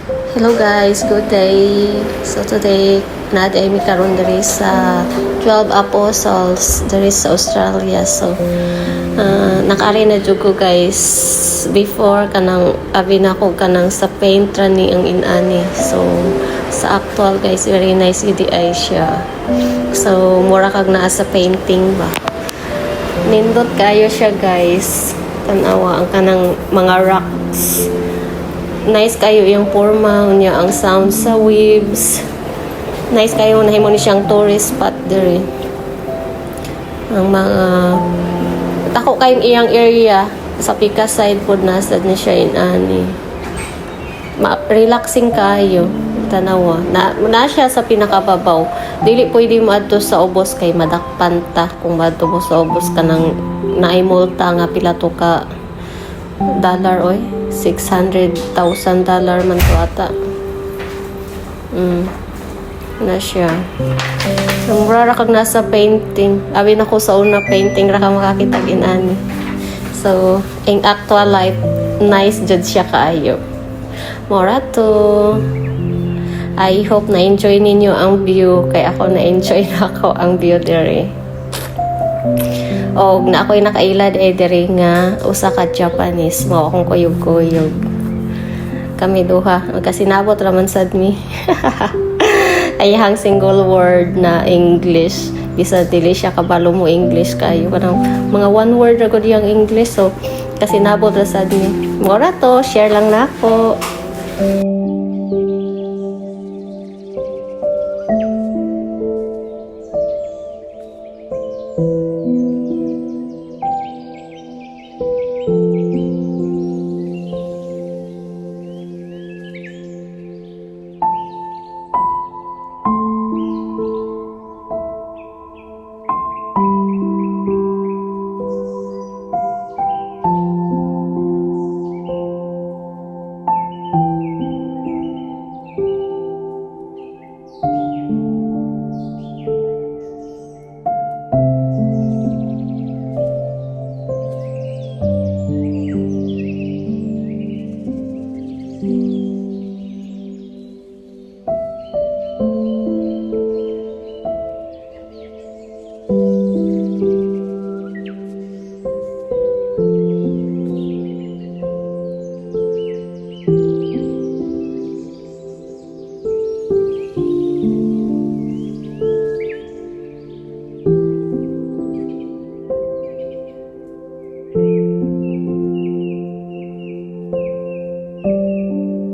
Hello guys, good day. So today, naday mi karon diri sa 12 Apostles diri sa Australia. So nakaari na jud ko guys before kanang abi na ko kanang sa paint ra ni ang inani. So sa actual guys, very nice gid ay siya. So mura kag naa sa painting ba. Nindot kayo siya guys. Tanawa ang kanang mga rocks. Nice kayo yung forma niya, ang sound sa waves. Nice kayo, nahimo ni siyang tourist spot diri. Ang mga tako kayong iyang area sa Pika side pod nasad ni siya inani. Relaxing kayo tanawa. Na siya sa pinakababaw. Dili pwede mo adto sa ubos kay madakpan ta kung madto mo sa ubos kanang naay multa nga pila to ka dollar oy. $600,000 man to ata. Na siya. Ang mura kag nasa painting. Abi na ko sa una painting ra ka makakita ginani. So, in actual life, nice jud siya kaayo. Mura to. I hope na-enjoy ninyo ang view. Kaya ako na-enjoy na ako ang view diri. Og na ako'y nakailad diri nga usa ka Japanese mao akong kuyog-kuyog. Kami duha magkasinabot raman sad mi. Ayhang single word na English bisa dili siya kabalo mo English kayo kanang mga one word ra gud yang English so kasinabot ra sad mi. Mora to share lang nako.